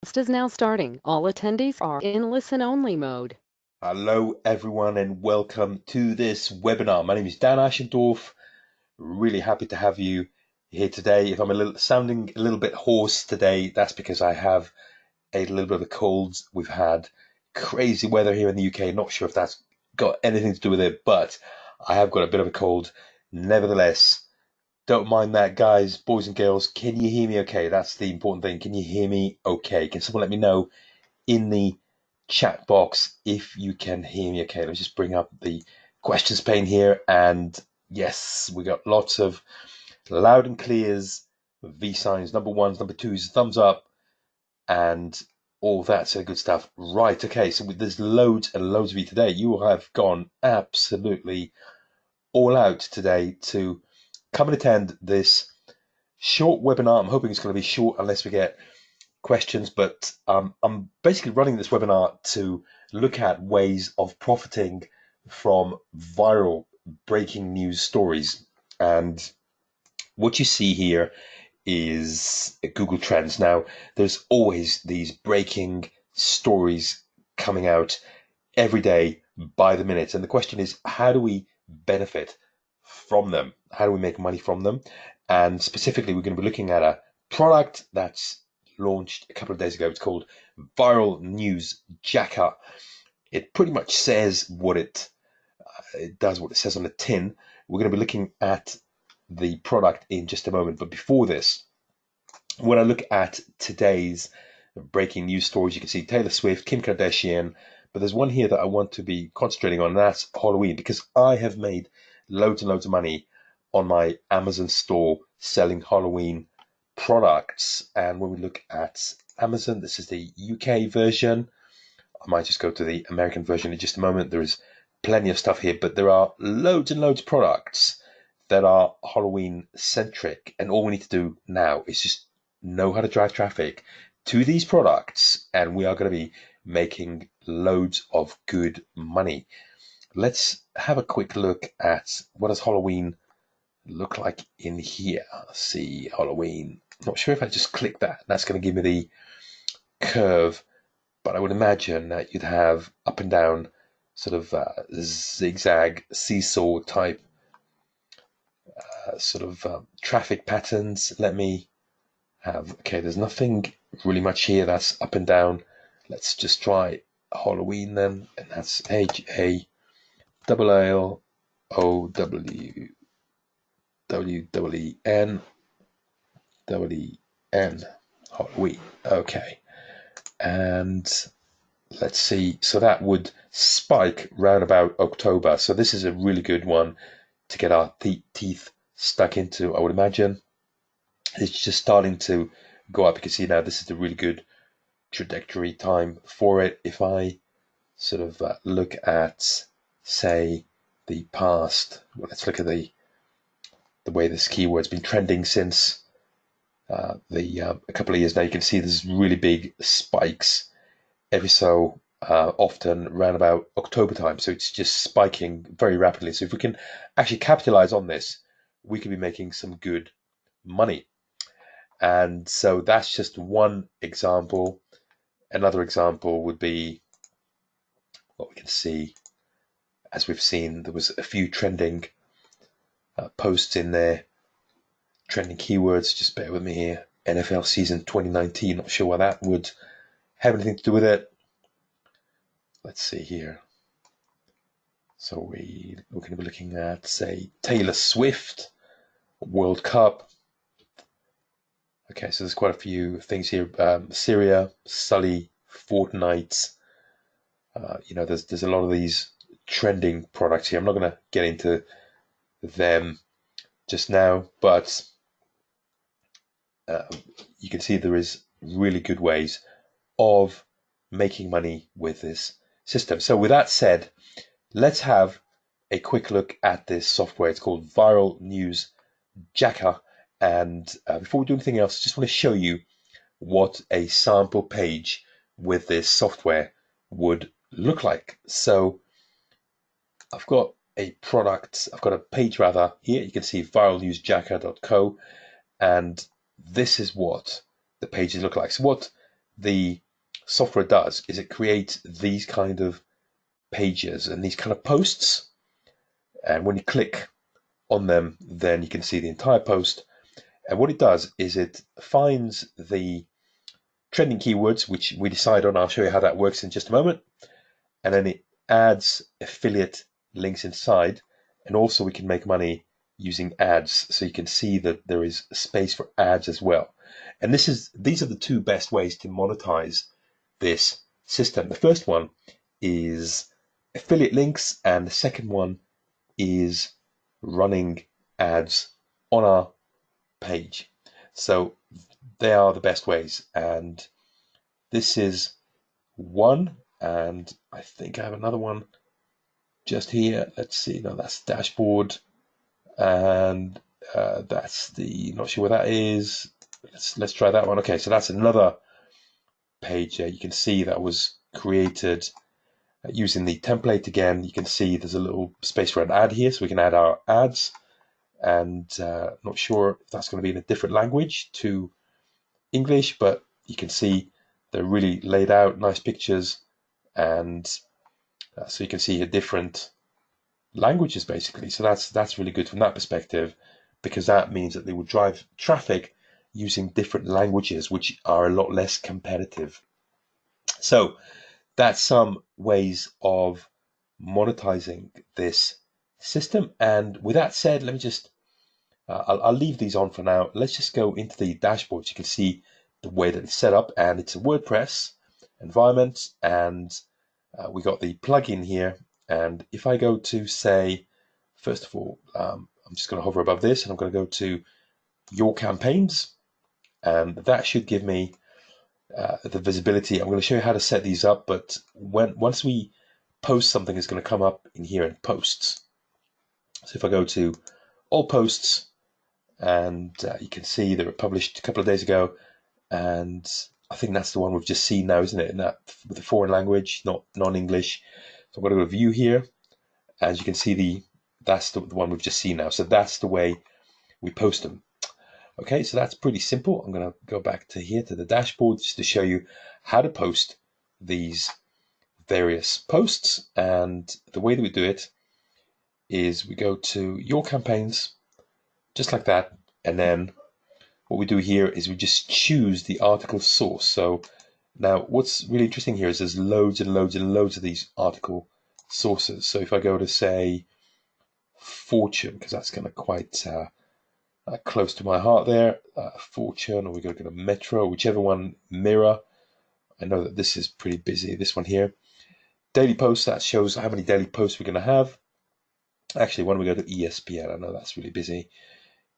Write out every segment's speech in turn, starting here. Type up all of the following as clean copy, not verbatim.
Is now starting. All attendees are in listen-only mode. Hello, everyone, and welcome to this webinar. My name is Dan Ashendorf. Really happy to have you here today. If I'm sounding a little bit hoarse today, that's because I have a little bit of a cold. We've had crazy weather here in the UK. Not sure if that's got anything to do with it, but I have got a bit of a cold. Nevertheless, don't mind that, guys, boys and girls. Can you hear me okay? That's the important thing. Can you hear me okay? Can someone let me know in the chat box if you can hear me okay? Let's just bring up the questions pane here. And yes, we got lots of loud and clears, V signs, number ones, number twos, thumbs up, and all that sort of good stuff. Right, okay, so there's loads and loads of you today. You have gone absolutely all out today to come and attend this short webinar. I'm hoping it's going to be short unless we get questions, but I'm basically running this webinar to look at ways of profiting from viral breaking news stories. And what you see here is Google Trends. Now, there's always these breaking stories coming out every day by the minute. And the question is, how do we benefit from them? How do we make money from them? And specifically, we're going to be looking at a product that's launched a couple of days ago. It's called Viral News Jacker. It pretty much says what it does, what it says on the tin. We're going to be looking at the product in just a moment. But before this, when I look at today's breaking news stories, you can see Taylor Swift, Kim Kardashian, but there's one here that I want to be concentrating on, and that's Halloween, because I have made loads and loads of money on my Amazon store selling Halloween products. And when we look at Amazon, this is the UK version. I might just go to the American version in just a moment. There is plenty of stuff here, but there are loads and loads of products that are Halloween centric. And all we need to do now is just know how to drive traffic to these products, and we are going to be making loads of good money. Let's have a quick look at what does Halloween look like in here. Let's see, Halloween. Not sure if I just click that. That's going to give me the curve, but I would imagine that you'd have up and down sort of zigzag seesaw type traffic patterns. Let me okay, there's nothing really much here that's up and down. Let's just try Halloween then, and that's HALLOWN Halloween. Okay, and let's see. So that would spike round about October. So this is a really good one to get our teeth stuck into, I would imagine. It's just starting to go up. You can see now this is a really good trajectory time for it. If I sort of look at, say, the past, well, let's look at the way this keyword's been trending since a couple of years now. You can see there's really big spikes every so often around about October time. So it's just spiking very rapidly. So if we can actually capitalize on this, we could be making some good money. And so that's just one example. Another example would be what we can see. As we've seen, there was a few trending posts in there, trending keywords. Just bear with me here. NFL season 2019. Not sure why that would have anything to do with it. Let's see here. So we're going to be looking at, say, Taylor Swift, World Cup. Okay, so there's quite a few things here. Syria, Sully, Fortnite. There's a lot of these trending products here. I'm not going to get into them just now, but you can see there is really good ways of making money with this system. So with that said, let's have a quick look at this software. It's called Viral News Jacker. And before we do anything else, I just want to show you what a sample page with this software would look like. So I've got a page rather here. You can see viralnewsjacker.co, and this is what the pages look like. So what the software does is it creates these kind of pages and these kind of posts. And when you click on them, then you can see the entire post. And what it does is it finds the trending keywords, which we decide on. I'll show you how that works in just a moment. And then it adds affiliate links inside. And also we can make money using ads. So you can see that there is space for ads as well. And these are the two best ways to monetize this system. The first one is affiliate links, and the second one is running ads on our page. So they are the best ways. And this is one, and I think I have another one just here. Let's see. No, that's dashboard, and that's the, not sure where that is. Let's try that one. Okay, so that's another page. You can see that was created using the template again. You can see there's a little space for an ad here, so we can add our ads. And not sure if that's going to be in a different language to English, but you can see they're really laid out, nice pictures, and so you can see a different languages basically. So that's really good from that perspective, because that means that they will drive traffic using different languages, which are a lot less competitive. So that's some ways of monetizing this system. And with that said, let me just I'll leave these on for now. Let's just go into the dashboard. You can see the way that it's set up, and it's a WordPress environment, and we got the plugin here. And if I go to, say, first of all, I'm just going to hover above this, and I'm going to go to your campaigns, and that should give me the visibility. I'm going to show you how to set these up, but once we post something, it's going to come up in here in posts. So if I go to all posts, and you can see they were published a couple of days ago, and I think that's the one we've just seen now, isn't it? In that, with the foreign language, not non-English. So I'm going to go to view here. As you can see, that's the one we've just seen now. So that's the way we post them. Okay, so that's pretty simple. I'm going to go back to here to the dashboard just to show you how to post these various posts. And the way that we do it is we go to your campaigns, just like that. And then what we do here is we just choose the article source. So now what's really interesting here is there's loads and loads and loads of these article sources. So if I go to, say, Fortune, because that's kind of quite close to my heart there, Fortune, or we go to Metro, whichever one, Mirror. I know that this is pretty busy, this one here. Daily posts, that shows how many daily posts we're going to have. Actually, why don't we go to ESPN? I know that's really busy.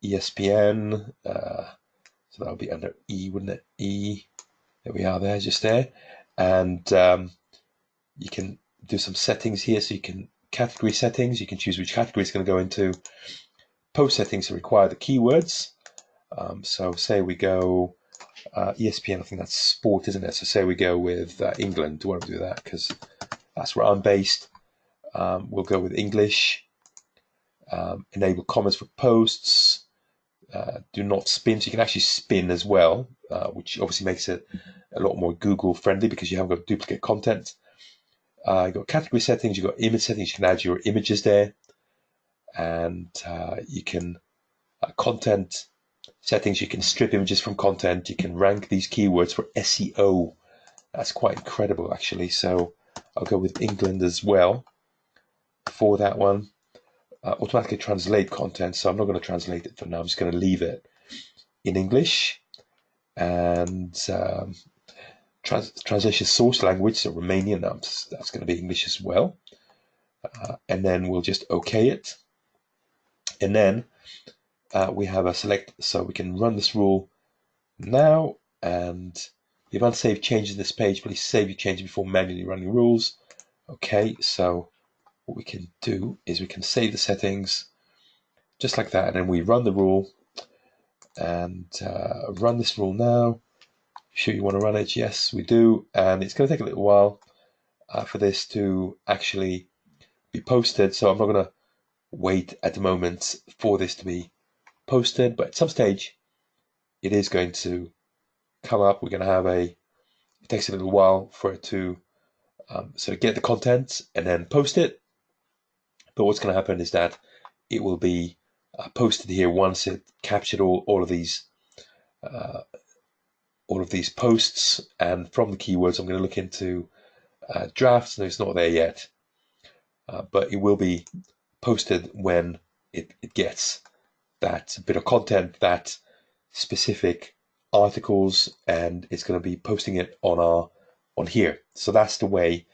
ESPN, so that'll be under E, wouldn't it? E, there we are there, just there. And you can do some settings here. So you can, category settings, you can choose which category it's going to go into. Post settings to require the keywords. So say we go ESPN, I think that's sport, isn't it? So say we go with England. We want to do that because that's where I'm based. We'll go with English. Enable comments for posts. Do not spin. So you can actually spin as well, which obviously makes it a lot more Google friendly because you haven't got duplicate content. You've got category settings, you've got image settings, you can add your images there. And you can, content settings, you can strip images from content, you can rank these keywords for SEO. That's quite incredible, actually. So I'll go with England as well for that one. Automatically translate content, so I'm not going to translate it for now. I'm just going to leave it in English. And translation source language, so Romanian, that's going to be English as well. And then we'll just OK it. And then we have a select, so we can run this rule now. And if you want to save changes in this page, please save your changes before manually running rules. Okay, so what we can do is we can save the settings just like that, and then we run the rule and run this rule now. Sure you want to run it? Yes, we do. And it's going to take a little while for this to actually be posted. So I'm not going to wait at the moment for this to be posted, but at some stage it is going to come up. We're going to have a takes a little while for it to sort of get the content and then post it. But what's going to happen is that it will be posted here once it captured uh, all of these posts. And from the keywords, I'm going to look into drafts. No, it's not there yet, but it will be posted when it gets that bit of content, that specific articles, and it's going to be posting it on here. So that's the way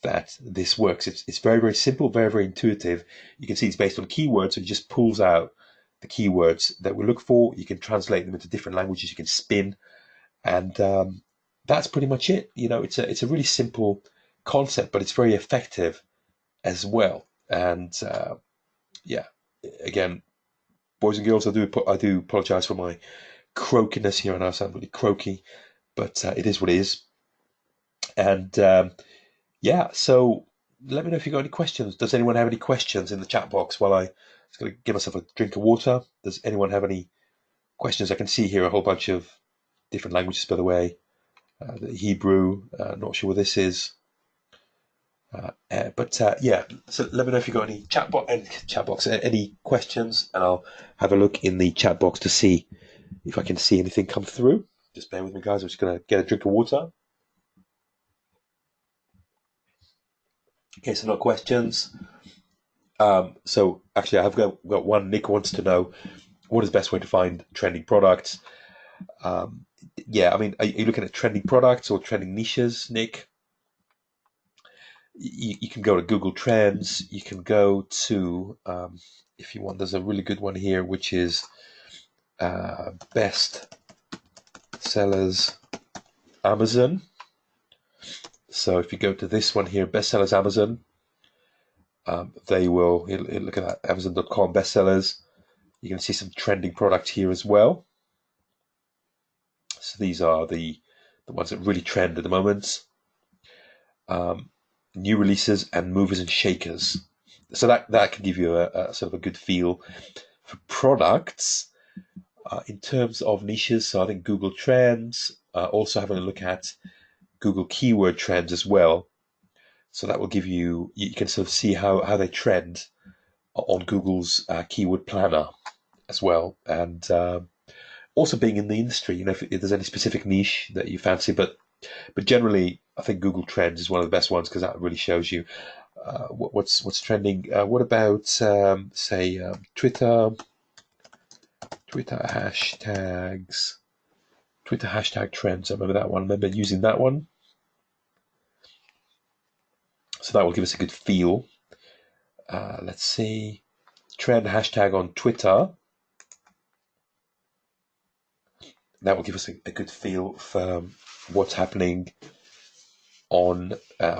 that this works. It's very, very simple, very, very intuitive. You can see it's based on keywords, so it just pulls out the keywords that we look for. You can translate them into different languages. You can spin, and that's pretty much it. It's a really simple concept, but it's very effective as well. And yeah, again, boys and girls, I do apologize for my croakiness here. I know I sound really croaky, but it is what it is. And yeah, so let me know if you've got any questions. Does anyone have any questions in the chat box while I just going to give myself a drink of water? Does anyone have any questions? I can see here a whole bunch of different languages, by the way. The Hebrew, not sure what this is. But yeah, so let me know if you've got any chat box, any questions, and I'll have a look in the chat box to see if I can see anything come through. Just bear with me, guys. I'm just going to get a drink of water. Okay, so no questions. So actually, I've got one. Nick wants to know what is the best way to find trending products. Yeah, I mean, are you looking at trending products or trending niches, Nick? You can go to Google Trends. You can go to, if you want, there's a really good one here, which is best sellers Amazon. So if you go to this one here, bestsellers Amazon, they will look at that, Amazon.com bestsellers. You can see some trending products here as well. So these are the ones that really trend at the moment. New releases and movers and shakers. So that can give you a sort of a good feel for products. In terms of niches, so I think Google Trends, also having a look at Google keyword trends as well. So that will give you can sort of see how they trend on Google's keyword planner as well. And also being in the industry, if there's any specific niche that you fancy, but generally, I think Google Trends is one of the best ones because that really shows you what's trending. What about say Twitter hashtags, Twitter hashtag trends? I remember that one. I remember using that one. So that will give us a good feel. Let's see, trend hashtag on Twitter. That will give us a good feel for what's happening on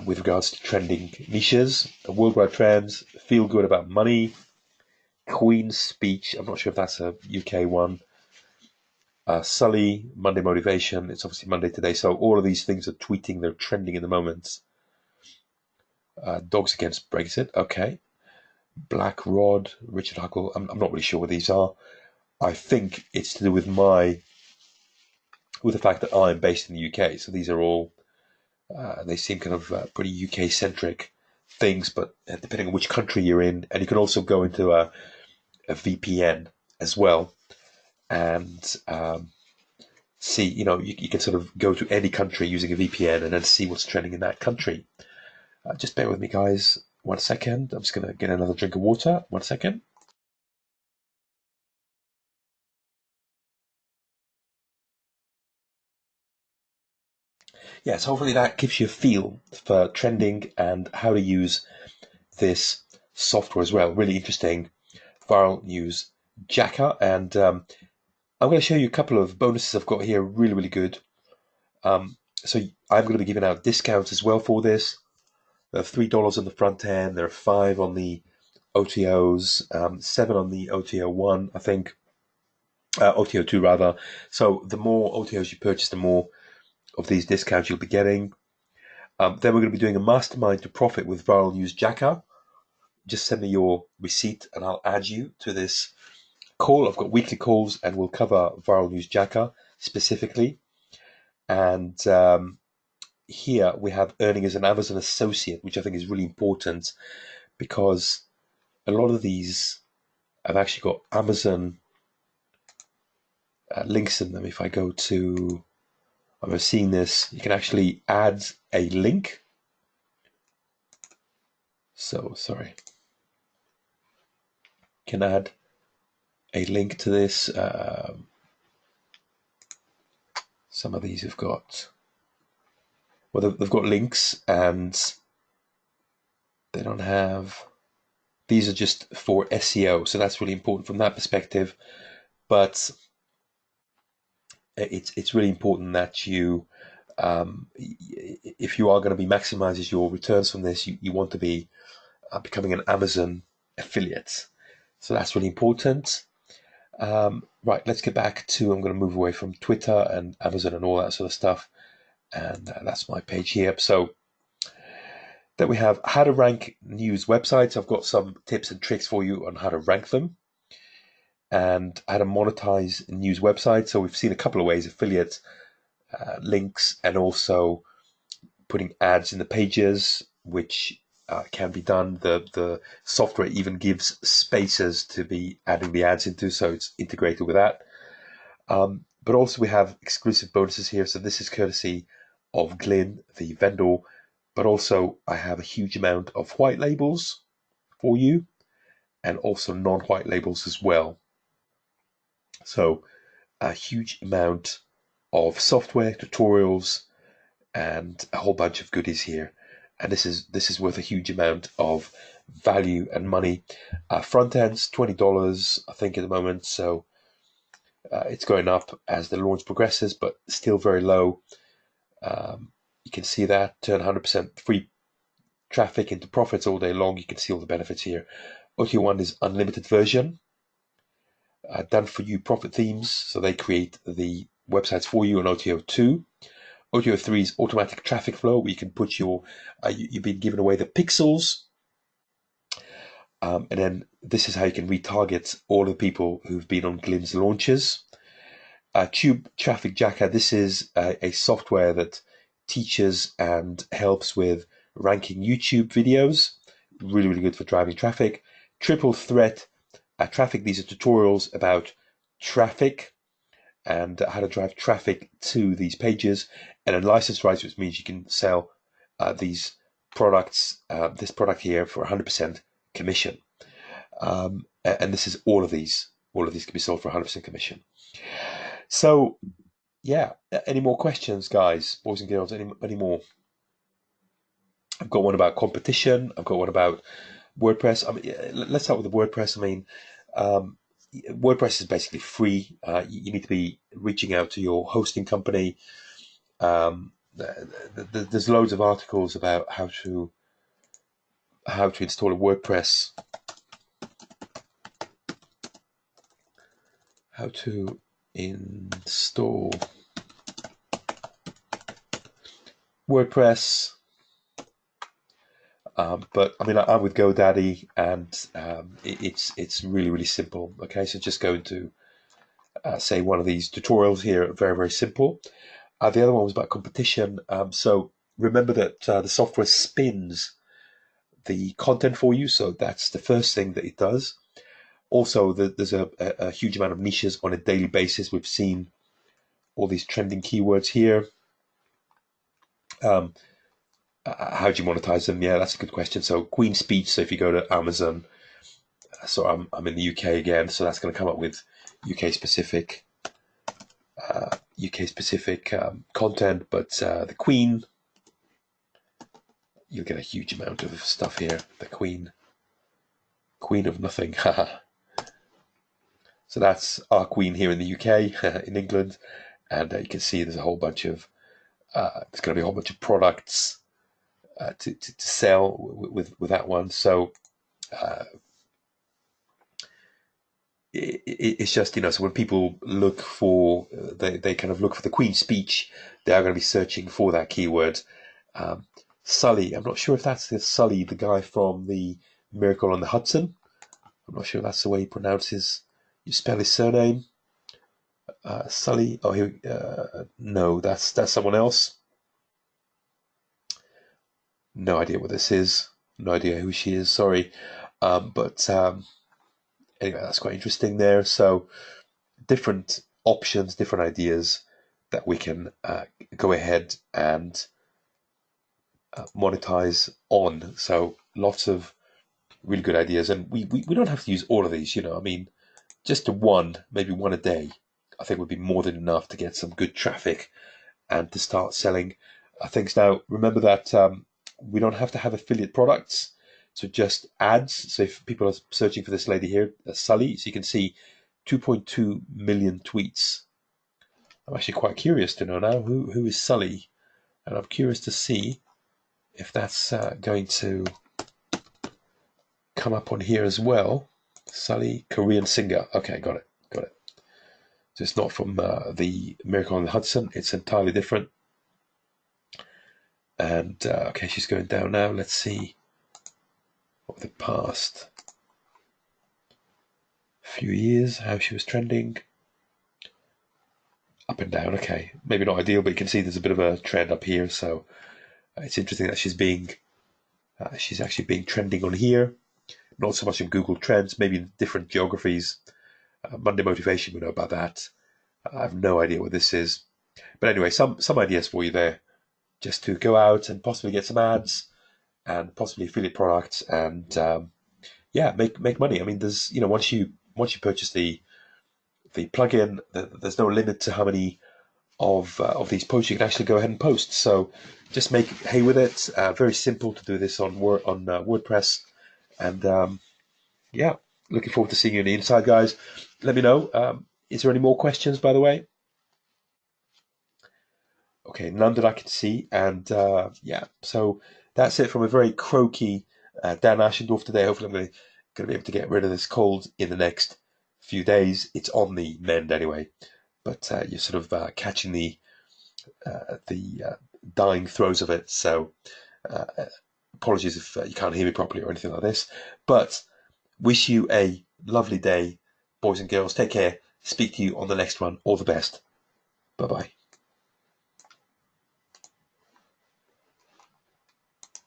with regards to trending niches, worldwide trends, feel good about money, Queen's speech. I'm not sure if that's a UK one. Sully, Monday motivation. It's obviously Monday today, so all of these things are tweeting. They're trending in the moment. Dogs against Brexit. Okay. Black Rod, Richard Huckle. I'm not really sure what these are. I think it's to do with the fact that I'm based in the UK. So these are all they seem kind of pretty UK centric things, but depending on which country you're in, and you can also go into a VPN as well, and see, you can sort of go to any country using a VPN and then see what's trending in that country. Just bear with me, guys. 1 second. I'm just going to get another drink of water. 1 second. Yes, hopefully that gives you a feel for trending and how to use this software as well. Really interesting viral news jacker. And I'm going to show you a couple of bonuses I've got here. Really, really good. So I'm going to be giving out discounts as well for this. There are $3 on the front end. There are 5 on the OTOs, 7 on the OTO1, I think. OTO2 rather. So the more OTOs you purchase, the more of these discounts you'll be getting. Then we're going to be doing a mastermind to profit with Viral News Jacker. Just send me your receipt and I'll add you to this call. I've got weekly calls and we'll cover Viral News Jacker specifically. And here we have earning as an Amazon associate, which I think is really important because a lot of these have actually got Amazon links in them. If I go to, I'm seeing this, you can actually add a link. So, sorry, can add a link to this. Some of these have got, well, they've got links and they don't have, these are just for SEO. So that's really important from that perspective. But it's really important that you, if you are going to be maximizing your returns from this, you want to be becoming an Amazon affiliate. So that's really important. Right, let's get back to, I'm going to move away from Twitter and Amazon and all that sort of stuff. And that's my page here. So then we have how to rank news websites. I've got some tips and tricks for you on how to rank them and how to monetize news websites. So we've seen a couple of ways: affiliate links and also putting ads in the pages, which can be done. The software even gives spaces to be adding the ads into, so it's integrated with that. But also we have exclusive bonuses here. So this is courtesy of Glyn, the vendor, but also I have a huge amount of white labels for you and also non-white labels as well. So a huge amount of software tutorials and a whole bunch of goodies here. And this is worth a huge amount of value and money. Front ends $20, I think, at the moment. So it's going up as the launch progresses, but still very low. You can see that turn 100% free traffic into profits all day long. You can see all the benefits here. OTO1 is unlimited version. Done for you profit themes, so they create the websites for you on OTO2. OTO3 is automatic traffic flow, where you can put your, you've been given away the pixels. And then this is how you can retarget all the people who've been on Glyn's launches. Tube Traffic Jacker, this is a software that teaches and helps with ranking YouTube videos. Really, really good for driving traffic. Triple Threat Traffic, these are tutorials about traffic and how to drive traffic to these pages. And then license rights, which means you can sell these products, this product here for 100% commission. And this is all of these can be sold for 100% commission. So yeah, any more questions, guys, boys and girls? Any more? I've got one about competition. I've got one about WordPress. I mean, let's start with the WordPress. I mean, WordPress is basically free. You need to be reaching out to your hosting company. There's loads of articles about how to install a WordPress, how to install WordPress. But I mean, I'm with GoDaddy, and it's really, really simple. Okay, so just go into say one of these tutorials here. Very, very simple. The other one was about competition. So remember that the software spins the content for you. So that's the first thing that it does. Also, there's a huge amount of niches on a daily basis. We've seen all these trending keywords here. How do you monetize them? Yeah, that's a good question. So Queen Speech. So if you go to Amazon, so I'm in the UK again, so that's going to come up with UK specific content. But the Queen, you'll get a huge amount of stuff here. The Queen of nothing. So that's our Queen here in the UK, in England, and you can see there's a whole bunch of there's going to be a whole bunch of products to sell with that one. So it's just, so when people look for, they kind of look for the Queen Speech, they are going to be searching for that keyword. Sully, I'm not sure if that's the Sully, the guy from the Miracle on the Hudson. I'm not sure if that's the way he pronounces, you spell his surname. Sully, no, that's someone else. No idea what this is. No idea who she is. Sorry, but anyway, that's quite interesting there. So different options, different ideas that we can go ahead and monetize on. So lots of really good ideas, and we don't have to use all of these. I mean, just one, maybe one a day, I think would be more than enough to get some good traffic and to start selling things. Now, remember that we don't have to have affiliate products, so just ads. So if people are searching for this lady here, Sully, so you can see 2.2 million tweets. I'm actually quite curious to know now who is Sully, and I'm curious to see if that's going to come up on here as well. Sully, Korean singer. Okay, got it, got it. So it's not from the Miracle on the Hudson. It's entirely different. And okay, she's going down now. Let's see what the past few years, how she was trending. Up and down. Okay, maybe not ideal, but you can see there's a bit of a trend up here. So it's interesting that she's actually being trending on here. Not so much in Google Trends, maybe in different geographies. Monday Motivation, we know about that. I have no idea what this is. But anyway, some ideas for you there, just to go out and possibly get some ads and possibly affiliate products and yeah, make money. I mean, there's once you purchase the plugin, there's no limit to how many of these posts you can actually go ahead and post. So just make hay with it. Very simple to do this on WordPress, and yeah, looking forward to seeing you on the inside, guys. Let me know. Is there any more questions, by the way? Okay, none that I can see. And yeah, so that's it from a very croaky Dan Ashendorf today. Hopefully, I'm going to be able to get rid of this cold in the next few days. It's on the mend anyway, but you're sort of catching the dying throes of it. So uh, apologies if you can't hear me properly or anything like this. But wish you a lovely day, boys and girls. Take care. Speak to you on the next one. All the best. Bye bye.